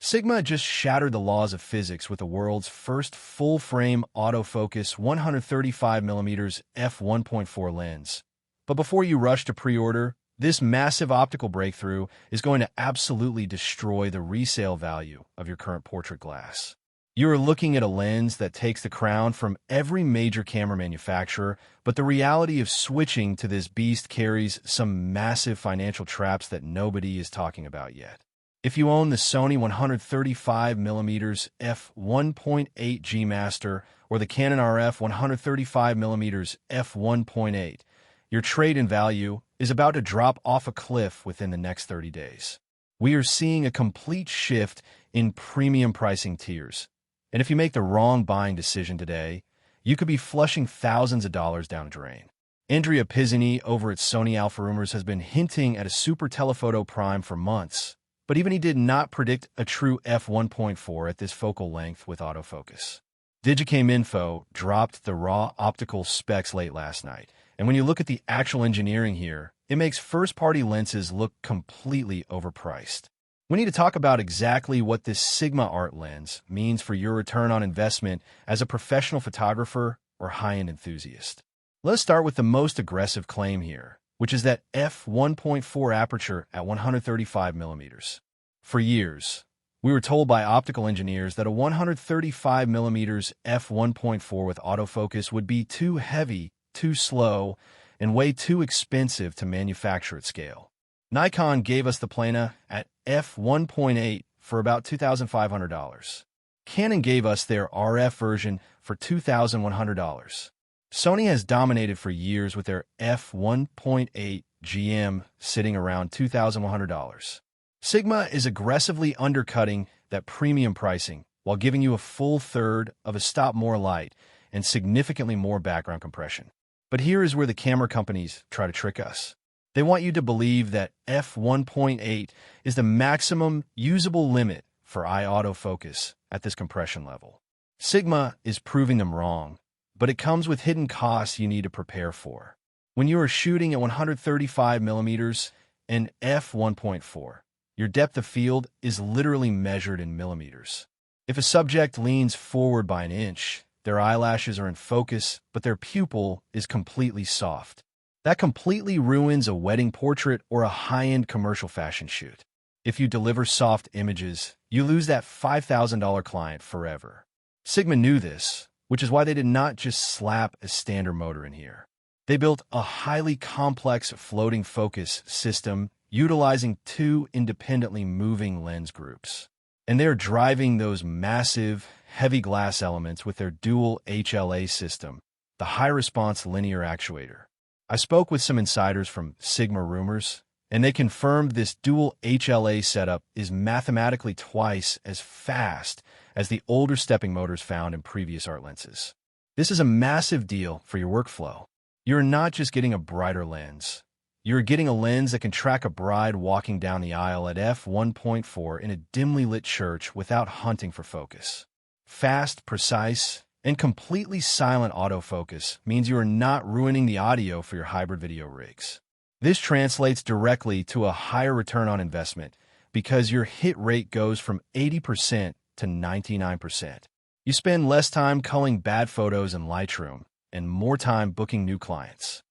Sigma just shattered the laws of physics with the world's first full-frame autofocus 135mm f1.4 lens. But before you rush to pre-order, this massive optical breakthrough is going to absolutely destroy the resale value of your current portrait glass. You are looking at a lens that takes the crown from every major camera manufacturer, but the reality of switching to this beast carries some massive financial traps that nobody is talking about yet. If you own the Sony 135mm f1.8 G Master or the Canon RF 135mm f1.8, your trade-in value is about to drop off a cliff within the next 30 days. We are seeing a complete shift in premium pricing tiers. And if you make the wrong buying decision today, you could be flushing thousands of dollars down a drain. Andrea Pizzini over at Sony Alpha Rumors has been hinting at a Super Telephoto Prime for months, but even he did not predict a true f1.4 at this focal length with autofocus. Digicam Info dropped the raw optical specs late last night, and when you look at the actual engineering here, it makes first-party lenses look completely overpriced. We need to talk about exactly what this Sigma Art lens means for your return on investment as a professional photographer or high-end enthusiast. Let's start with the most aggressive claim here, which is that f1.4 aperture at 135mm. For years, we were told by optical engineers that a 135mm f1.4 with autofocus would be too heavy, too slow, and way too expensive to manufacture at scale. Nikon gave us the Plana at f1.8 for about $2,500. Canon gave us their RF version for $2,100. Sony has dominated for years with their f1.8 GM sitting around $2,100. Sigma is aggressively undercutting that premium pricing while giving you a full third of a stop more light and significantly more background compression. But here is where the camera companies try to trick us. They want you to believe that f1.8 is the maximum usable limit for eye autofocus at this compression level. Sigma is proving them wrong, but it comes with hidden costs you need to prepare for. When you are shooting at 135mm and f1.4, your depth of field is literally measured in millimeters. If a subject leans forward by an inch, their eyelashes are in focus, but their pupil is completely soft. That completely ruins a wedding portrait or a high-end commercial fashion shoot. If you deliver soft images, you lose that $5,000 client forever. Sigma knew this, which is why they did not just slap a standard motor in here. They built a highly complex floating focus system utilizing two independently moving lens groups. And they're driving those massive, heavy glass elements with their dual HLA system, the high-response linear actuator. I spoke with some insiders from Sigma Rumors, and they confirmed this dual HLA setup is mathematically twice as fast as the older stepping motors found in previous art lenses. This is a massive deal for your workflow. You're not just getting a brighter lens. You're getting a lens that can track a bride walking down the aisle at f1.4 in a dimly lit church without hunting for focus. Fast, precise, and completely silent autofocus means you are not ruining the audio for your hybrid video rigs. This translates directly to a higher return on investment because your hit rate goes from 80% to 99%. You spend less time culling bad photos in Lightroom and more time booking new clients.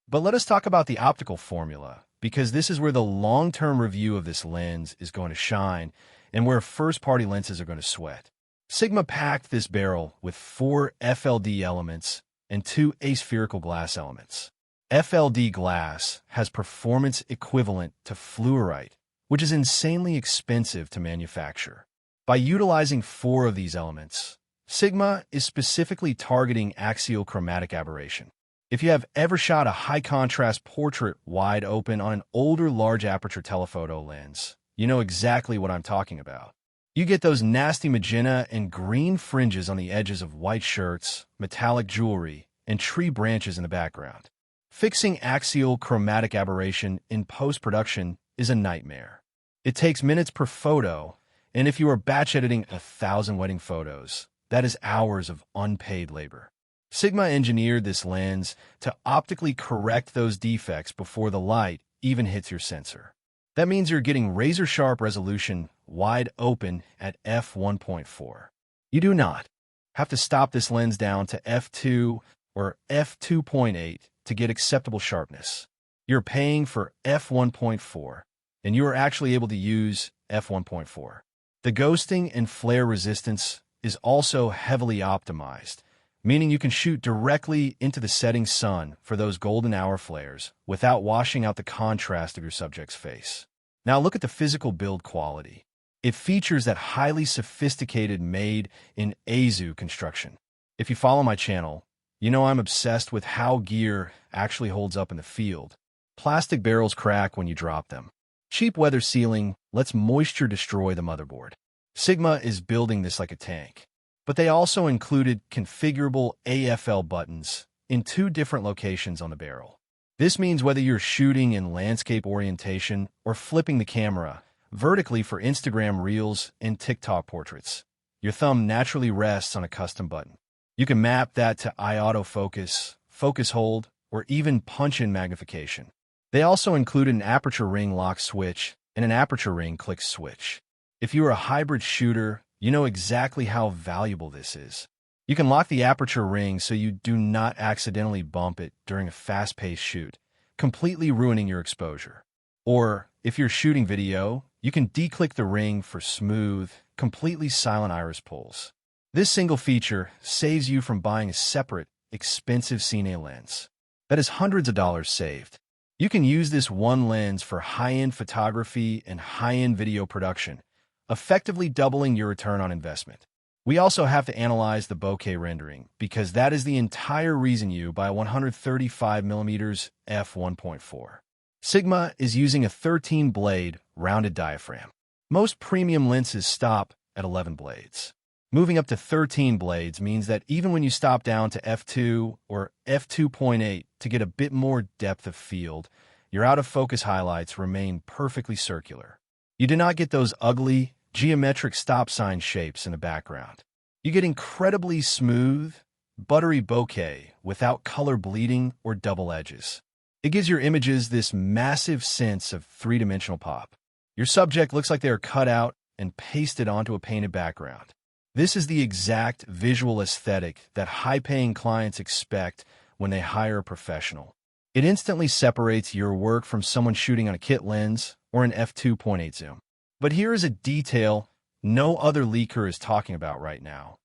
But let us talk about the optical formula, because this is where the long-term review of this lens is going to shine and where first-party lenses are going to sweat. Sigma packed this barrel with 4 FLD elements and 2 aspherical glass elements. FLD glass has performance equivalent to fluorite, which is insanely expensive to manufacture. By utilizing 4 of these elements, Sigma is specifically targeting axial chromatic aberration. If you have ever shot a high-contrast portrait wide open on an older large-aperture telephoto lens, you know exactly what I'm talking about. You get those nasty magenta and green fringes on the edges of white shirts, metallic jewelry, and tree branches in the background. Fixing axial chromatic aberration in post-production is a nightmare. It takes minutes per photo, and if you are batch editing 1,000 wedding photos, that is hours of unpaid labor. Sigma engineered this lens to optically correct those defects before the light even hits your sensor. That means you're getting razor-sharp resolution wide open at f1.4. You do not have to stop this lens down to f2 or f2.8 to get acceptable sharpness. You're paying for f1.4, and you are actually able to use f1.4. The ghosting and flare resistance is also heavily optimized, meaning you can shoot directly into the setting sun for those golden hour flares without washing out the contrast of your subject's face. Now look at the physical build quality. It features that highly sophisticated made-in-Azu construction. If you follow my channel, you know I'm obsessed with how gear actually holds up in the field. Plastic barrels crack when you drop them. Cheap weather sealing lets moisture destroy the motherboard. Sigma is building this like a tank. But they also included configurable AFL buttons in 2 different locations on the barrel. This means whether you're shooting in landscape orientation or flipping the camera vertically for Instagram Reels and TikTok portraits, your thumb naturally rests on a custom button. You can map that to autofocus, focus hold, or even punch-in magnification. They also included an aperture ring lock switch and an aperture ring click switch. If you are a hybrid shooter, you know exactly how valuable this is. You can lock the aperture ring so you do not accidentally bump it during a fast-paced shoot, completely ruining your exposure. Or, if you're shooting video, you can declick the ring for smooth, completely silent iris pulls. This single feature saves you from buying a separate, expensive Cine lens. That is hundreds of dollars saved. You can use this one lens for high-end photography and high-end video production, effectively doubling your return on investment. We also have to analyze the bokeh rendering, because that is the entire reason you buy 135mm F1.4. Sigma is using a 13-blade rounded diaphragm. Most premium lenses stop at 11 blades. Moving up to 13 blades means that even when you stop down to f2 or f2.8 to get a bit more depth of field, your out-of-focus highlights remain perfectly circular. You do not get those ugly, geometric stop sign shapes in the background. You get incredibly smooth, buttery bokeh without color bleeding or double edges. It gives your images this massive sense of three-dimensional pop. Your subject looks like they are cut out and pasted onto a painted background. This is the exact visual aesthetic that high-paying clients expect when they hire a professional. It instantly separates your work from someone shooting on a kit lens or an f2.8 zoom. But here is a detail no other leaker is talking about right now,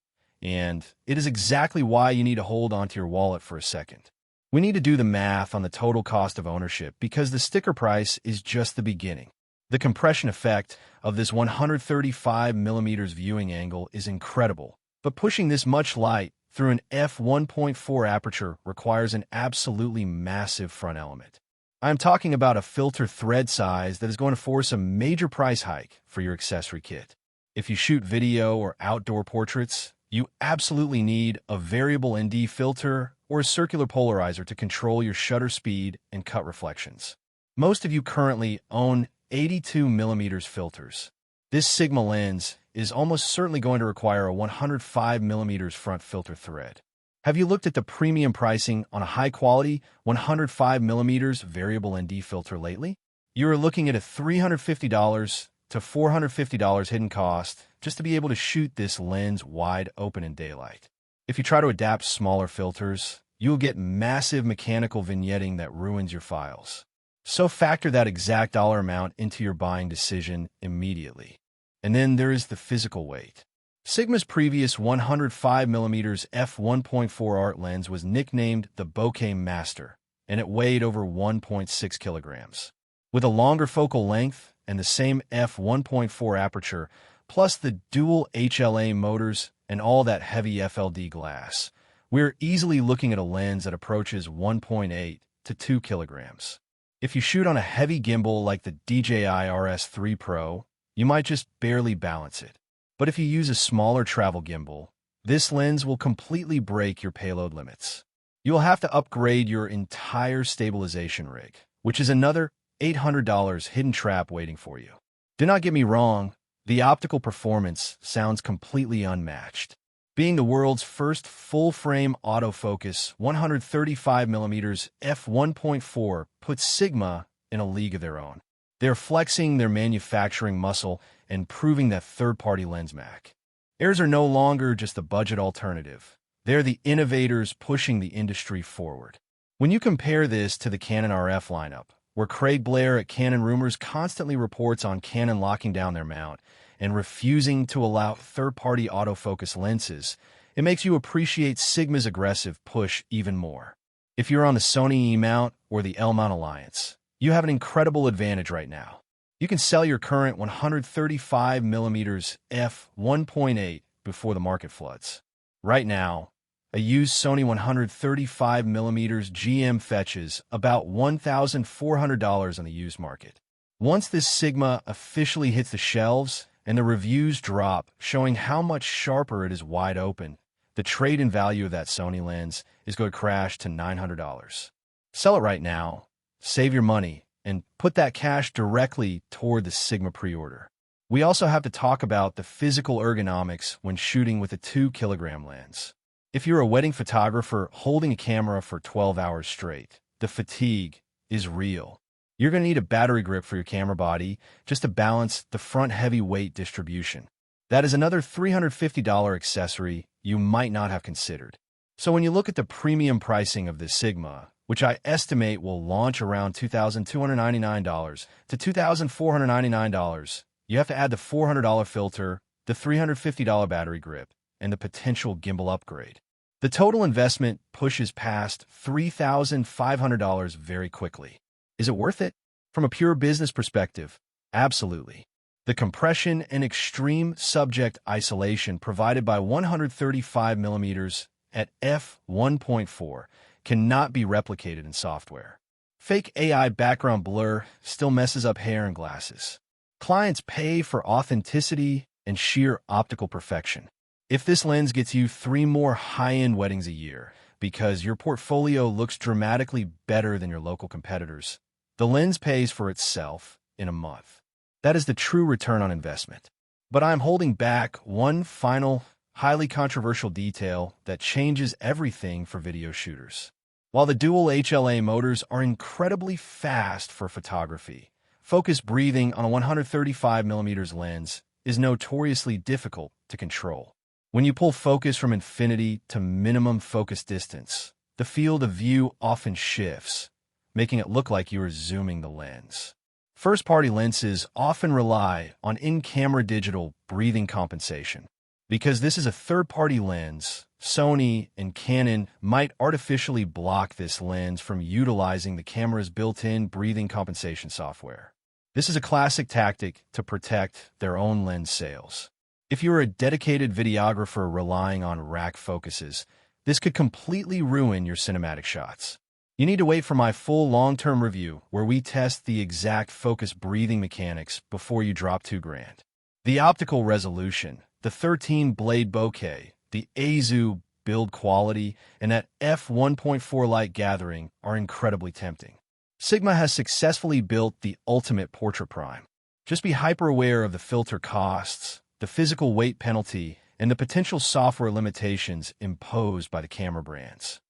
and it is exactly why you need to hold onto your wallet for a second. We need to do the math on the total cost of ownership because the sticker price is just the beginning. The compression effect of this 135mm viewing angle is incredible, but pushing this much light through an f1.4 aperture requires an absolutely massive front element. I'm talking about a filter thread size that is going to force a major price hike for your accessory kit. If you shoot video or outdoor portraits, you absolutely need a variable ND filter or a circular polarizer to control your shutter speed and cut reflections. Most of you currently own 82mm filters. This Sigma lens is almost certainly going to require a 105mm front filter thread. Have you looked at the premium pricing on a high-quality 105mm variable ND filter lately? You are looking at a $350 to $450 hidden cost just to be able to shoot this lens wide open in daylight. If you try to adapt smaller filters, you will get massive mechanical vignetting that ruins your files. So factor that exact dollar amount into your buying decision immediately. And then there is the physical weight. Sigma's previous 105mm f1.4 art lens was nicknamed the Bokeh Master, and it weighed over 1.6 kilograms. With a longer focal length and the same f1.4 aperture, plus the dual HLA motors and all that heavy FLD glass, we're easily looking at a lens that approaches 1.8 to 2 kilograms. If you shoot on a heavy gimbal like the DJI RS3 Pro, you might just barely balance it. But if you use a smaller travel gimbal, this lens will completely break your payload limits. You will have to upgrade your entire stabilization rig, which is another $800 hidden trap waiting for you. Do not get me wrong, the optical performance sounds completely unmatched. Being the world's first full-frame autofocus 135mm f1.4 puts Sigma in a league of their own. They're flexing their manufacturing muscle and proving that third-party lens mac. Airs are no longer just a budget alternative. They're the innovators pushing the industry forward. When you compare this to the Canon RF lineup, where Craig Blair at Canon Rumors constantly reports on Canon locking down their mount and refusing to allow third-party autofocus lenses, it makes you appreciate Sigma's aggressive push even more. If you're on the Sony E-mount or the L-mount alliance, you have an incredible advantage right now. You can sell your current 135mm F1.8 before the market floods. Right now, a used Sony 135mm GM fetches about $1,400 on the used market. Once this Sigma officially hits the shelves and the reviews drop showing how much sharper it is wide open, the trade-in value of that Sony lens is going to crash to $900. Sell it right now, save your money, and put that cash directly toward the Sigma pre-order. We also have to talk about the physical ergonomics when shooting with a 2-kilogram lens. If you're a wedding photographer holding a camera for 12 hours straight, the fatigue is real. You're going to need a battery grip for your camera body just to balance the front heavy weight distribution. That is another $350 accessory you might not have considered. So when you look at the premium pricing of this Sigma, which I estimate will launch around $2,299 to $2,499, you have to add the $400 filter, the $350 battery grip, and the potential gimbal upgrade. The total investment pushes past $3,500 very quickly. Is it worth it? From a pure business perspective, absolutely. The compression and extreme subject isolation provided by 135mm at f1.4 cannot be replicated in software. Fake AI background blur still messes up hair and glasses. Clients pay for authenticity and sheer optical perfection. If this lens gets you 3 more high-end weddings a year because your portfolio looks dramatically better than your local competitors, the lens pays for itself in a month. That is the true return on investment. But I'm holding back one final, highly controversial detail that changes everything for video shooters. While the dual HLA motors are incredibly fast for photography, focus breathing on a 135mm lens is notoriously difficult to control. When you pull focus from infinity to minimum focus distance, the field of view often shifts, making it look like you are zooming the lens. First-party lenses often rely on in-camera digital breathing compensation. Because this is a third-party lens, Sony and Canon might artificially block this lens from utilizing the camera's built-in breathing compensation software. This is a classic tactic to protect their own lens sales. If you're a dedicated videographer relying on rack focuses, this could completely ruin your cinematic shots. You need to wait for my full long-term review where we test the exact focus breathing mechanics before you drop $2,000. The optical resolution, the 13-blade bokeh, the Azu build quality, and that f1.4 light gathering are incredibly tempting. Sigma has successfully built the ultimate portrait prime. Just be hyper-aware of the filter costs, the physical weight penalty, and the potential software limitations imposed by the camera brands.